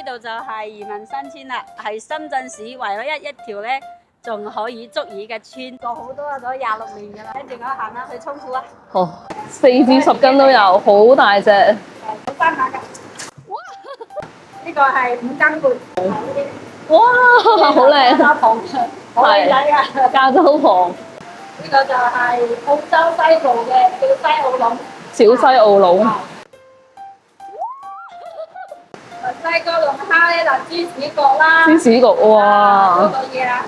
度就係漁民新村啦，係深圳市唯一一條咧仲可以捉魚嘅村，做好多咗26年噶啦。跟住我行下去沖庫啊。好，4至10斤都有，好大隻。好翻下㗎。哇！呢個係5斤半。哇，好靚。加糖嘅，好靚仔㗎。加州螃。呢個就係澳洲西部嘅叫西澳龍。小西澳龍。墨西哥龍蝦咧就芝士角啦。芝士角，哇！嗰個嘢啦。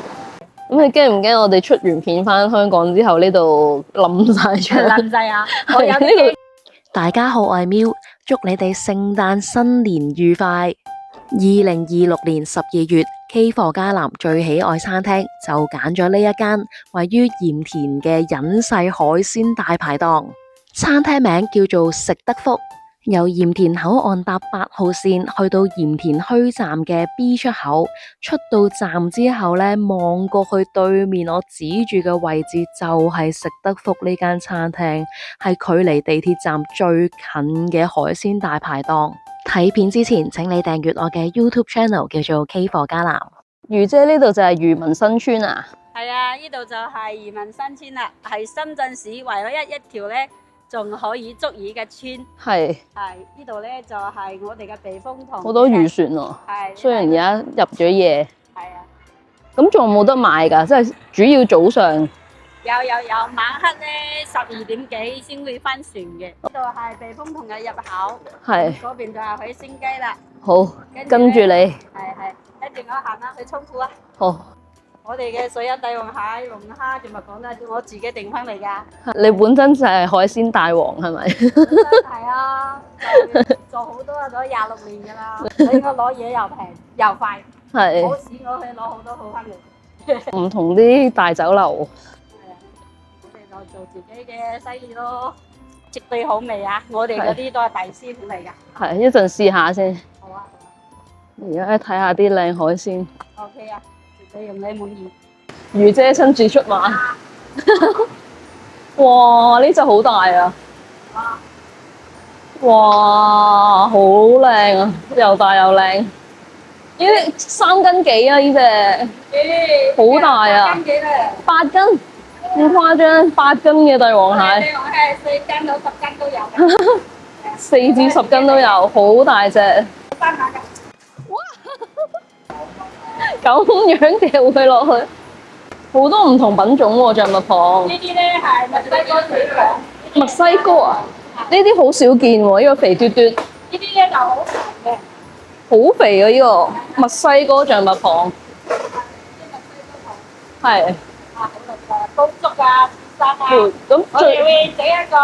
咁你驚唔驚我哋出完片翻香港之後呢度冧晒出嚟？冧晒啊！我有呢個。大家好，我係喵，祝你哋聖誕新年愉快。2026年12月，K 貨嘉南最喜愛餐廳就揀咗呢一間位於鹽田嘅隱世海鮮大排檔。餐廳名叫做食得福，由鹽田口岸搭8號線去到鹽田墟站嘅 B 出口，出到站之後呢，望過去對面我指住嘅位置就係食得福呢間餐廳，係距離地鐵站最近嘅海鮮大排檔。睇片之前，請你訂閱我嘅 YouTube channel 叫做 K 貨嘉南。魚姐呢度就係漁民新村啊？係啊，呢度就係漁民新村啦，係深圳市唯一一條咧仲可以捉魚嘅村。係呢度咧就係我哋嘅避風塘。好多漁船喎。係。雖然而家入咗夜。係啊。咁仲有冇得賣㗎？即係主要早上。有，晚黑咧12點幾先會翻船嘅。呢度係避風塘嘅入口。係。嗰邊就係海鮮雞啦。好，跟住你。係。跟住我行啦去沖庫啊。好。我哋嘅水有帝王蟹、龍蝦，仲咪講啦，我自己訂翻嚟㗎。你本身就係海鮮大王係咪？係啊，做好多咗26年㗎啦，所以我攞嘢又平又快。係。好使我去攞好多好翻嚟。唔同啲大酒樓。係啊，我哋就做自己嘅生意咯，絕對好味啊！我哋嗰啲都係大師傅嚟㗎。係，一陣試下先。好啊。而家睇下啲靚海鮮。OK 啊。你用你滿意。魚姐親自出馬。哇！呢隻好大啊！哇！好靚啊，又大又靚。呢啲3斤幾啊？呢隻。好大啊！3斤幾咧？8斤。咁誇張？8斤嘅帝王蟹。帝王蟹4斤到10斤都有。4至10斤都有，好大隻。翻下㗎。咁樣掉佢落去，好多唔同品種喎，象拔蚌。呢啲咧係墨西哥水蚌。墨西哥啊？呢啲好少見喎，呢個肥嘟嘟。呢啲咧就好肥嘅。好肥啊！呢個墨西哥象拔蚌。係。好靚㗎，高足啊，生啊。咁我哋會整一個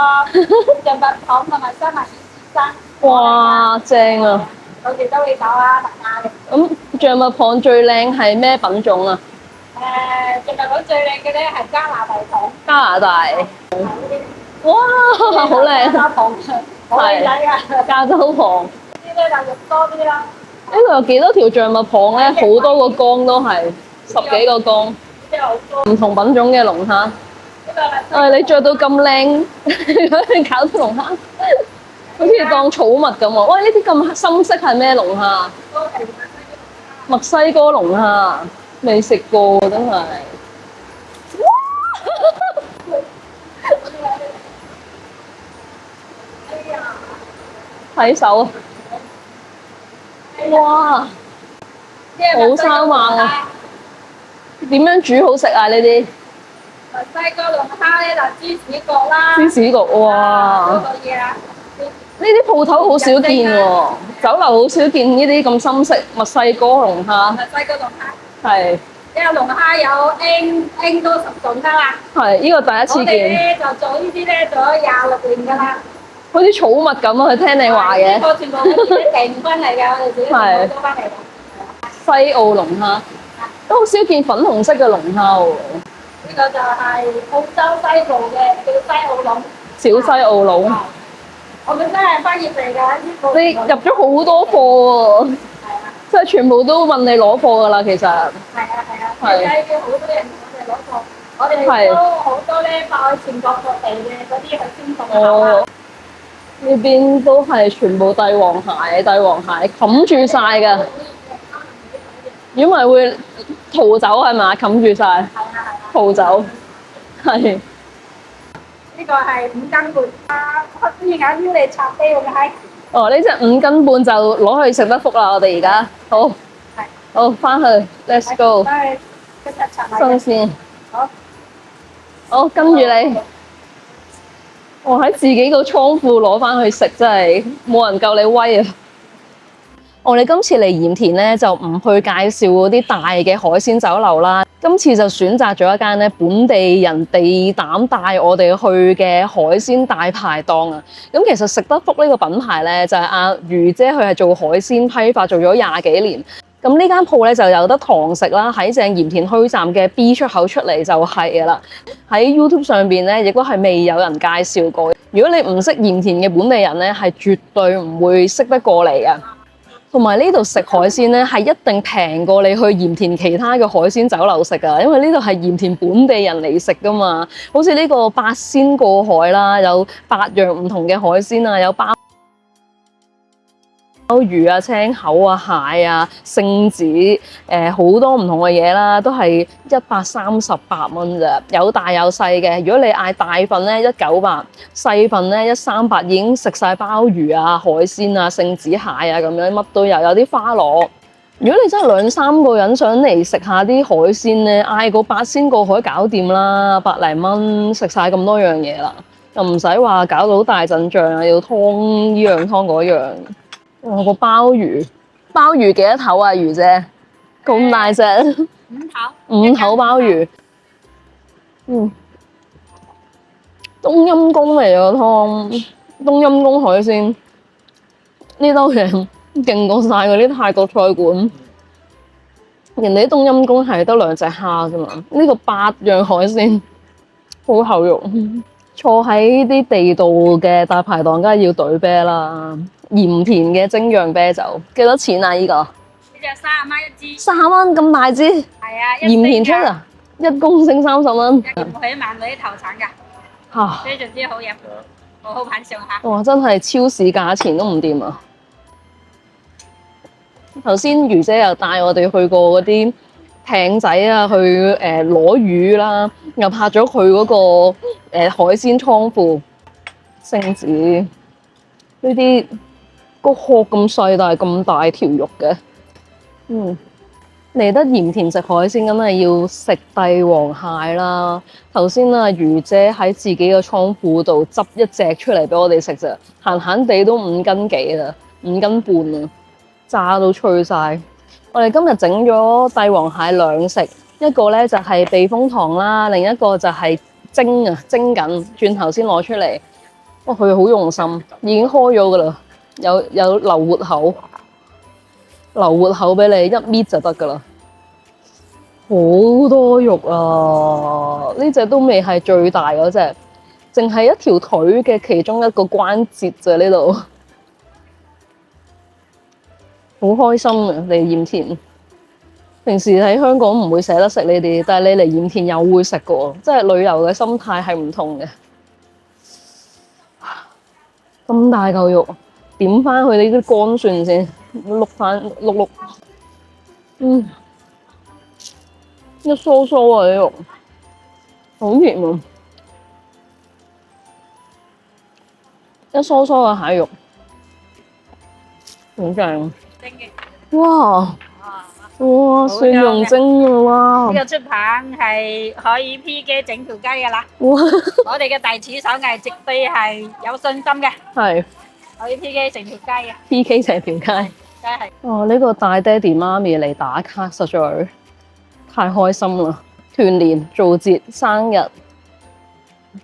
象拔蚌同埋生埋生。哇！正啊！我哋都會搞啊，特價嘅。咁象拔蚌最靚係咩品種啊？象拔蚌最靚嘅咧係加拿大蚌。加拿大。哇！好靚。加蚌，好靚仔㗎。加州蚌。呢啲咧就肉多啲啦。呢度有幾多條象拔蚌咧？好多個缸都係，10幾個缸。唔同品種嘅龍蝦。你着到咁靚，搞到龍蝦。好似當寵物咁喎！喂，呢啲咁深色係咩龍蝦？墨西哥龍蝦，未食過真係。睇手啊！哇！好生猛啊！點樣煮好食啊？呢啲墨西哥龍蝦咧就芝士角啦。芝士角，哇！嗰個嘢啦。呢啲鋪頭好少見喎，酒樓好少見呢啲咁深色墨西哥龍蝦。墨西哥龍蝦。係。呢個龍蝦有 N 多10種㗎啦。係，呢個第一次見。我哋咧就做呢啲咧做咗26年㗎啦。好似寵物咁啊！佢聽你話嘅。呢個全部我自己訂翻嚟㗎，我哋自己訂多翻嚟㗎。西澳龍蝦都好少見粉紅色嘅龍蝦喎。呢個就係澳洲西部嘅叫西澳龍。小西澳龍。我本身係翻譯嚟㗎，呢個。你入咗好多貨喎。係啊。即係全部都問你攞貨㗎啦，其實。係啊。係。而家已經好多人我哋攞貨，我哋都好多咧發去全國各地嘅嗰啲去宣傳下。呢邊都係全部帝王蟹冚住晒㗎。如果唔係會逃走係嘛？冚住晒，係啊係啊。逃走係。呢個係5斤半啊！我依家要你插低咁閪。哦，呢隻5斤半就攞去食得福啦！我哋而家好，係，好翻去 ，Let's go，翻去即刻插埋。新鮮，好，好跟住你。我喺自己個倉庫攞翻去食，真係冇人夠你威啊！我哋今次嚟鹽田咧，就唔去介紹嗰啲大嘅海鮮酒樓啦。今次就選擇咗一間咧本地人地膽帶我哋去嘅海鮮大排檔啊！咁其實食得福呢個品牌咧，就係阿余姐佢係做海鮮批發做咗20幾年。咁呢間鋪咧就有得堂食啦，喺正鹽田墟站嘅 B 出口出嚟就係噶啦。喺 YouTube 上邊咧，亦都係未有人介紹過。如果你唔識鹽田嘅本地人咧，係絕對唔會識得過嚟嘅。同埋呢度食海鮮咧，係一定平過你去鹽田其他嘅海鮮酒樓食噶，因為呢度係鹽田本地人嚟食噶嘛。好似呢個八仙過海啦，有8樣唔同嘅海鮮啊，有鮑魚啊、青口啊、蟹啊、聖子，好多唔同嘅嘢啦，都係138蚊咋，有大有細嘅。如果你嗌大份咧198，細份咧138，已經食晒鮑魚啊、海鮮啊、聖子蟹啊咁樣，乜都有，有啲花螺。如果你真係2-3個人想嚟食下啲海鮮咧，嗌個八仙過海搞掂啦，100零蚊食晒咁多樣嘢啦，又唔使話搞到大陣仗啊，要湯呢樣湯嗰樣。個鮑魚幾多頭啊？魚姐咁大隻5頭，5頭鮑魚，冬陰功嚟個湯，冬陰功海鮮呢兜嘢勁過晒嗰啲泰國菜館，人哋啲冬陰功係得2隻蝦啫嘛，呢個8樣海鮮，好厚肉。坐喺啲地道嘅大排檔，梗係要兌啤啦。鹽田嘅精釀啤酒幾多錢啊？呢個？呢隻30蚊一支。30蚊咁大支？係啊，鹽田出啊，1公升30蚊。一件起萬里投產㗎。嚇！非常之好飲，好品嚐下。哇！真係超市價錢都唔掂啊！頭先余姐又帶我哋去過嗰啲艇仔啊，去攞魚啦，又拍咗佢嗰個海鮮倉庫。聖子呢啲個殼咁細，但係咁大條肉嘅。嚟得鹽田食海鮮，梗係要食帝王蟹啦。頭先啊，余姐喺自己嘅倉庫度執一隻出嚟俾我哋食咋，閒閒地都5斤幾啦，5斤半啊，炸到脆晒。我哋今日整咗帝王蟹兩食，一個咧就係避風塘啦，另一個就係蒸緊，轉頭先攞出嚟。哇，佢好用心，已經開咗噶啦，有留活口。留活口俾你一搣就得噶啦，好多肉啊！呢隻都未係最大嗰隻，淨係一條腿嘅其中一個關節咋呢度，好開心啊！嚟鹽田，平時喺香港唔會捨得食呢啲，但係你嚟鹽田又會食噶，即係旅遊嘅心態係唔同嘅。咁大嚿肉，點翻佢呢啲乾蒜先。碌碌，一酥酥啊啲肉，好甜啊！一酥酥嘅蟹肉，好正。哇！蒜蓉蒸啊！哇！呢個出品係可以 P 機整條雞噶啦。哇！我哋嘅弟子手藝絕對係有信心嘅。係。可以 P 機成條雞嘅。PK 成條雞。真係。哦，呢個帶爹哋媽咪嚟打卡，實在太開心啦！團年、做節、生日，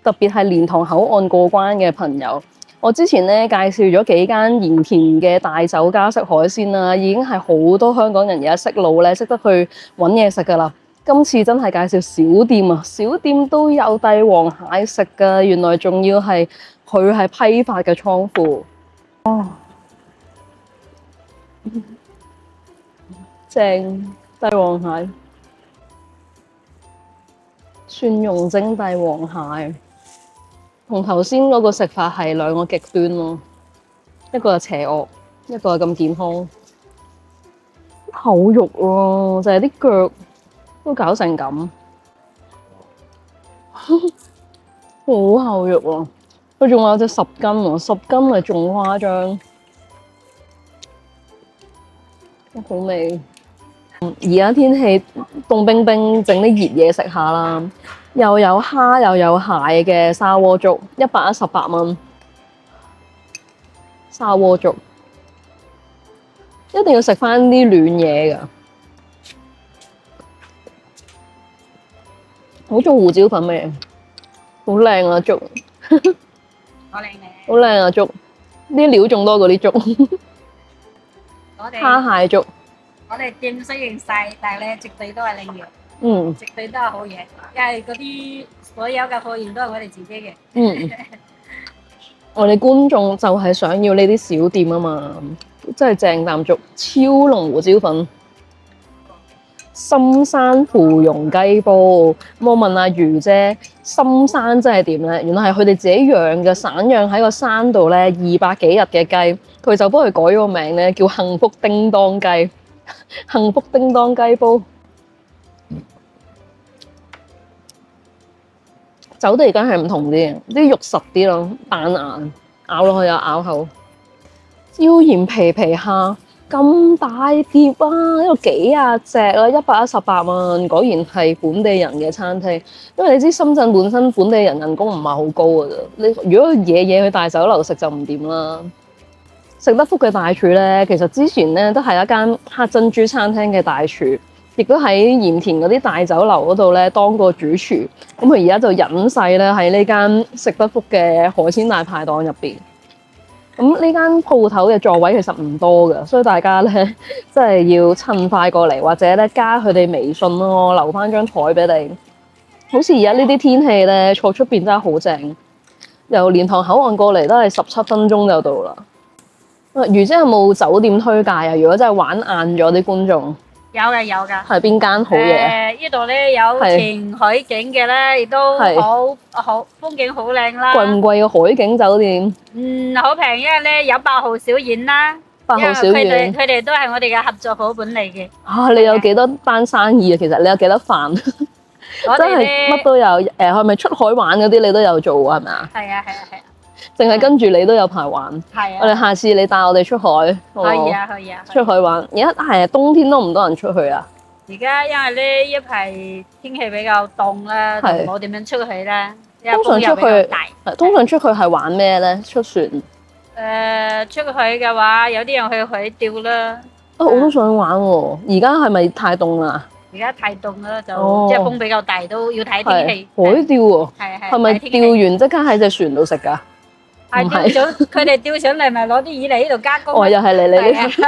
特別係蓮塘口岸過關嘅朋友。我之前咧介紹咗幾間鹽田嘅大酒家式海鮮啦，已經係好多香港人而家識路咧，識得去揾嘢食噶啦。今次真係介紹小店啊，小店都有帝王蟹食噶，原來仲要係佢係批發嘅倉庫。哦，正帝王蟹，蒜蓉蒸帝王蟹。同頭先嗰個食法係兩個極端咯，一個係邪惡，一個係咁健康。厚肉喎，就係啲腳都搞成咁，好厚肉喎。佢仲話有隻10斤喎，10斤咪仲誇張，好味。而家天氣凍冰冰，整啲熱嘢食下啦，又有蝦又有蟹嘅砂鍋粥，118蚊。砂鍋粥一定要食翻啲暖嘢㗎，好中胡椒粉味，好靚啊粥，好靚嘅。好靚啊粥，啲料仲多過啲粥。蝦蟹粥，我哋店雖然細，但係咧絕對都係靚嘢，嗯絕對都係好嘢，因為嗰啲所有嘅貨源都係我哋自己嘅。嗯，我哋觀眾就係想要呢啲小店啊嘛，真係正啖粥，超濃胡椒粉。深山芙蓉雞煲，我問阿如姐，深山真係點咧？原來係佢哋自己養嘅散養喺個山度咧200幾日嘅雞，佢就幫佢改咗個名咧，叫幸福叮當雞，幸福叮當雞煲。走地梗係唔同啲，啲肉實啲咯，彈牙，咬落去又咬口。椒鹽皮皮蝦咁大碟啊！呢度幾廿隻啊，118蚊，果然係本地人嘅餐廳。因為你知深圳本身本地人人工唔係好高㗎啫。你如果夜夜去大酒樓食就唔掂啦。食得福嘅大廚咧，其實之前咧都係一間黑珍珠餐廳嘅大廚，亦都喺鹽田嗰啲大酒樓嗰度咧當過主廚。咁佢而家就隱世咧喺呢間食得福嘅海鮮大排檔入邊。咁呢間鋪頭嘅座位其實唔多㗎，所以大家咧真係要趁快過嚟，或者咧加佢哋微信咯，留翻張台俾你。好似而家呢啲天氣咧，坐出邊真係好正。由蓮塘口岸過嚟都係17分鐘就到啦。如姐有冇酒店推介啊？如果真係玩晏咗啲觀眾，有嘅有㗎。係邊間好嘢？呢度咧有前海景嘅咧，亦都好風景好靚啦。貴唔貴嘅海景酒店？好平，因為咧有8號小院啦。8號小院，佢哋都係我哋嘅合作伙伴嚟嘅。你有幾多單生意啊？其實你有幾多飯？真係乜都有。係咪出海玩嗰啲你都有做係咪啊？係啊。淨係跟住你都有排玩。係啊。我哋下次你帶我哋出海。可以啊。出海玩。而家係冬天都唔多人出去啊。而家因為呢一排天氣比較凍啦，就冇點樣出去啦。通常出去係玩咩咧？出船。出去嘅話，有啲人去海釣啦。我都想玩喎。而家係咪太凍啦？而家太凍啦，就即係風比較大，都要睇天氣。海釣喎。係咪釣完即刻喺隻船度食㗎？係佢哋釣上嚟咪攞啲魚嚟呢度加工。又係嚟呢度。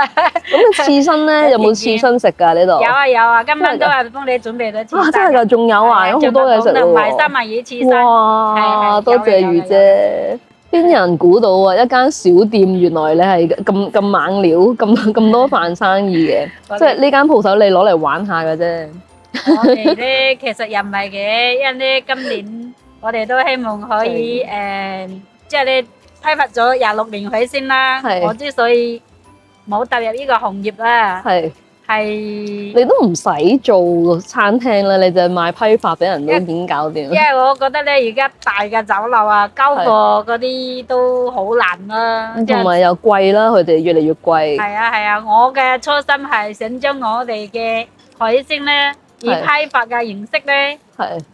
咁刺身咧有冇刺身食㗎呢度？有啊，今晚都係幫你準備咗刺身。真係㗎，仲有啊，有好多嘢食喎。埋三文魚刺身。哇！多謝魚姐。邊有人估到啊？一間小店原來你係咁猛料，咁多飯生意嘅，即係呢間鋪頭你攞嚟玩下嘅啫。我哋咧其實又唔係嘅，因為咧今年我哋都希望可以即係咧批發咗26年海鮮啦。我之所以冇踏入呢個行業啦，係你都唔使做餐廳啦，你就賣批發俾人都已經搞掂。因為我覺得咧，而家大嘅酒樓啊，交貨嗰啲都好難啦，同埋又貴啦，佢哋越嚟越貴。係啊，我嘅初心係想將我哋嘅海鮮咧，以批發嘅形式咧，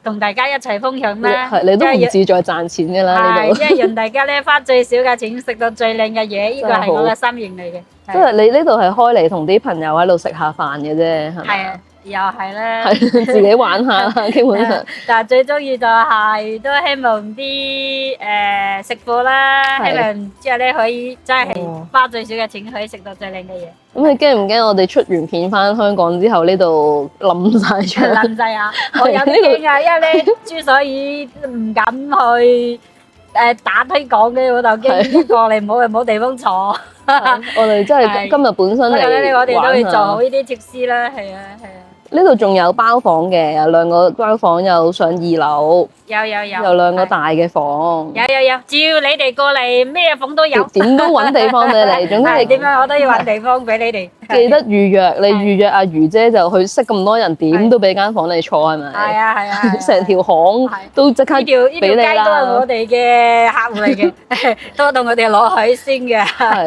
同大家一齊分享啦。你都唔志在賺錢㗎啦，呢度。因為讓大家咧花最少嘅錢食到最靚嘅嘢，呢個係我嘅心願嚟嘅。即係你呢度係開嚟同啲朋友喺度食下飯嘅啫，係咪？係啊，又係咧。係自己玩下啦，基本上。但係最中意就係都希望啲食貨啦，希望之後咧可以真係花最少嘅錢可以食到最靚嘅嘢。咁你驚唔驚我哋出完片翻香港之後呢度冧晒出嚟？冧晒啊！我有啲驚啊，因為咧之所以唔敢去打推廣嘅，我就驚過嚟冇地方坐。我哋真係今日本身嚟玩下。我哋都會做好呢啲設施啦，係啊。呢度仲有包房嘅，有2個包房，有上2樓，有有2個大嘅房。有，只要你哋過嚟，咩房都有。點都揾地方俾你，總之你點樣我都要揾地方俾你哋。記得預約，你預約阿魚姐就去識咁多人，點都俾間房你坐係咪？係啊，成條巷都即刻呢條俾你街都係啦。我哋嘅客戶嚟嘅，都同我哋攞海鮮嘅。係，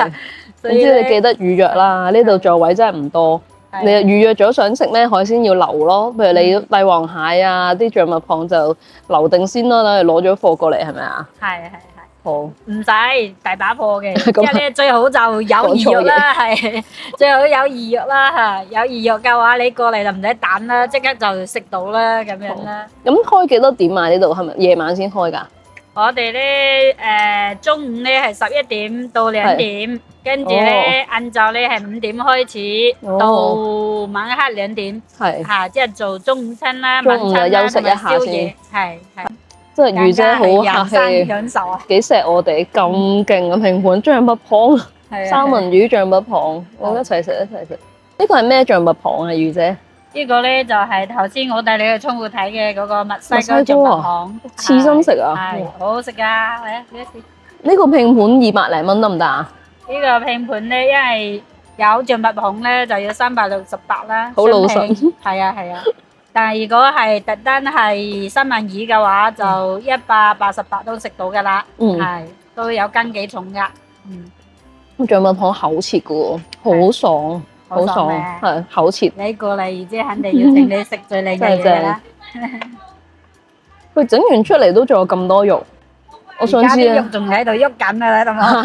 所總之你記得預約啦。呢度座位真係唔多。你預約咗想食咩海鮮要留咯，譬如你帝王蟹啊，啲象拔蚌就留定先啦，等你攞咗貨過嚟係咪啊？係。好，唔使大把貨嘅，即係咧最好就有魚肉啦，係最好有魚肉啦嚇，有魚肉嘅話你過嚟就唔使等啦，即刻就食到啦咁樣啦。咁開幾多點啊？呢度係咪夜晚先開㗎？我哋咧中午咧係11點到2點，跟住咧晏晝咧係5點開始到晚黑2點，係嚇，即係做中午餐啦、中午晚餐啦休息一下同埋宵夜，係。即係魚姐好客氣，享受啊！幾錫我哋咁勁嘅拼盤象拔蚌、三文魚、象拔蚌，我一齊食一齊食。呢個係咩象拔蚌啊？魚姐？呢個咧就係頭先我帶你去倉庫睇嘅嗰個墨西哥象拔蚌，刺身食啊！係好好食噶，嚟啊！呢一次呢個拼盤200零蚊得唔得啊？呢個拼盤咧，因為有象拔蚌咧就要368啦，好老實。係啊。但係如果係特登係三文魚嘅話，就188都食到噶啦，係都有斤幾重噶。象拔蚌厚切嘅喎，好爽，好爽，係厚切。你過嚟，魚姐肯定要請你食最靚嘅嘢啦。佢整完出嚟都仲有咁多肉，我想知啊。啲肉仲喺度喐緊啊，同埋。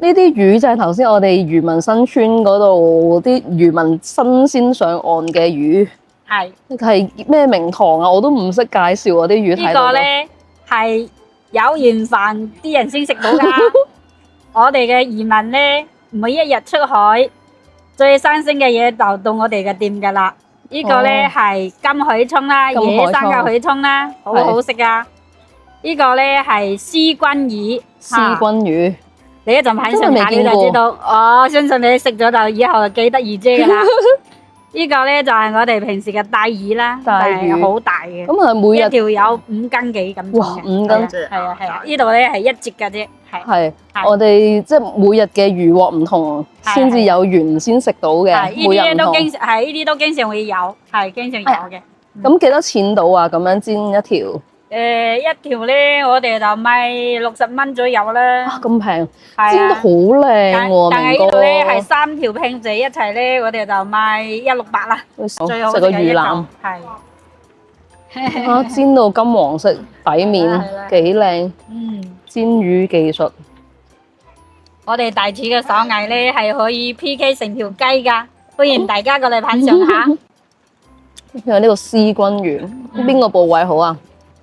呢啲魚就係頭先我哋漁民新村嗰度啲漁民新鮮上岸嘅魚。係咩名堂啊？我都唔識介紹啊！啲魚睇到。呢個咧係有緣分啲人先食到噶。我哋嘅漁民咧，每一日出海，最新鮮嘅嘢就到我哋嘅店噶啦。呢個咧係金海涌啦，野生嘅海涌啦，好好食噶。呢個咧係絲君魚。絲君魚，你一陣品嚐下你就知道。我相信你食咗就以後就記得魚姐噶啦。呢個咧就係我哋平時嘅帶魚啦，係好大嘅。咁啊，每日一條有5斤幾咁重嘅。哇，5斤！係啊，呢度咧係1節嘅啫。係我哋即係每日嘅漁獲唔同，先至有緣先食到嘅。呢啲都經常係呢啲都經常會有，係經常有嘅。咁幾多錢到啊？咁樣煎一條？一條咧，我哋就賣60蚊左右啦。哇，咁平，煎得好靚喎，但係呢度咧係3條拼住一齊咧，我哋就賣168啦。最好食個魚腩，係。啊，煎到金黃色底面，幾靚。煎魚技術。我哋大廚嘅手藝咧係可以 PK 成條雞噶，歡迎大家過嚟品嘗下。有呢個絲君魚，邊個部位好啊？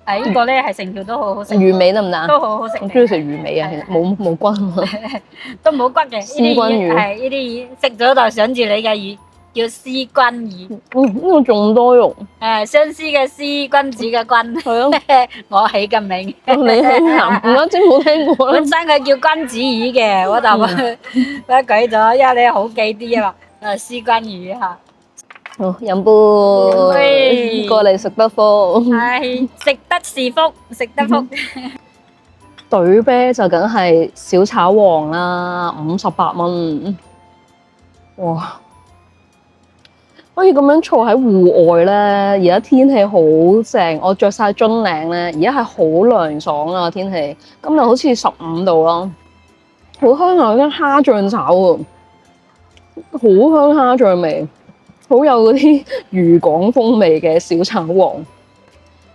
呢個咧係成條都好好食，魚尾得唔得啊？都好好食。我中意食魚尾啊，冇骨啊，都冇骨嘅。絲君魚係呢啲魚，食咗就想住你嘅魚，叫絲君魚。呢個仲多肉。相思嘅思，君子嘅君。係啊，我起嘅名。你起啊？唔啱先冇聽過啦。本身佢叫君子魚嘅，我就改咗，因為你好記啲啊嘛。絲君魚嚇。好，飲杯，過嚟食得福。係，食得是福，食得福。對啤就梗係小炒王啦，58蚊。哇！可以咁樣坐喺戶外咧，而家天氣好正，我着晒樽領咧，而家係好涼爽啊天氣。今日好似15度啦，好香啊！嗰啲蝦醬炒喎，好香蝦醬味。好有嗰啲漁港風味嘅小炒王。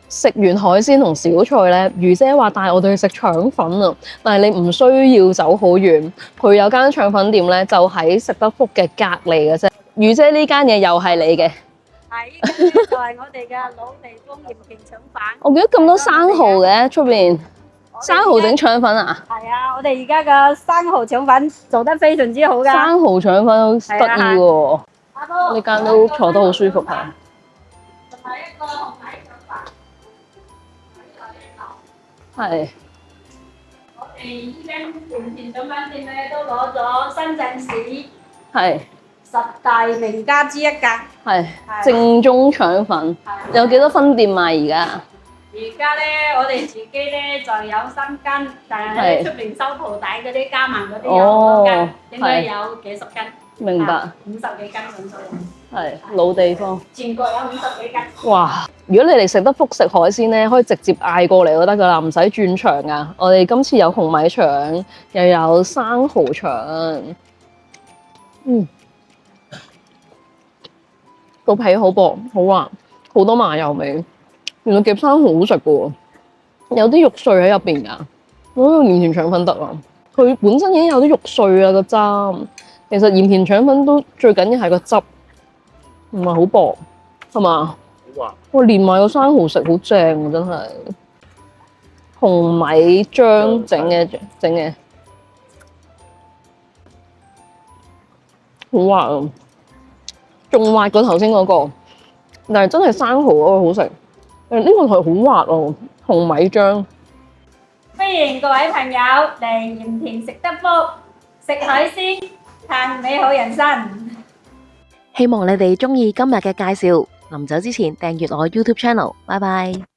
食完海鮮同小菜咧，魚姐話帶我哋去食腸粉啊，但係你唔需要走好遠，佢有間腸粉店咧，就喺食得福嘅隔離嘅啫。魚姐呢間嘢又係你嘅？係，呢間咧就係我哋嘅老地方鹽鰭腸粉。我見到咁多生蠔嘅出邊，生蠔整腸粉啊？係啊，我哋而家嘅生蠔腸粉做得非常之好㗎。生蠔腸粉好得意喎。呢間都坐得好舒服啊！係。我哋呢間鹽鰭腸粉店咧都攞咗深圳市10大名家之一㗎。係正宗腸粉，有幾多分店賣而家？而家咧，我哋自己咧就有3間，但係喺出邊收鋪底嗰啲加盟嗰啲有好多間，應該有幾十間。明白。50幾間咁左右。係老地方。全國有50幾間。哇！如果你哋食得福食海鮮咧，可以直接嗌過嚟就得㗎啦，唔使轉場㗎。我哋今次有紅米腸，又有生蠔腸。個皮好薄，好滑，好多麻油味。原來夾生蠔好食㗎喎，有啲肉碎喺入邊㗎。我覺得鹽田腸粉得啊，佢本身已經有啲肉碎啦個汁。其實鹽田腸粉都最緊要係個汁，唔係好薄，係嘛？哇！連埋個生蠔食好正啊，真係。紅米漿整嘅，好滑啊！仲滑過頭先嗰個，但係真係生蠔嗰個好食。呢個係好滑哦，紅米漿。歡迎各位朋友嚟鹽田食得福，食海鮮，嘆美好人生。希望你哋鍾意今日嘅介紹。臨走之前訂閱我 YouTube channel，拜拜。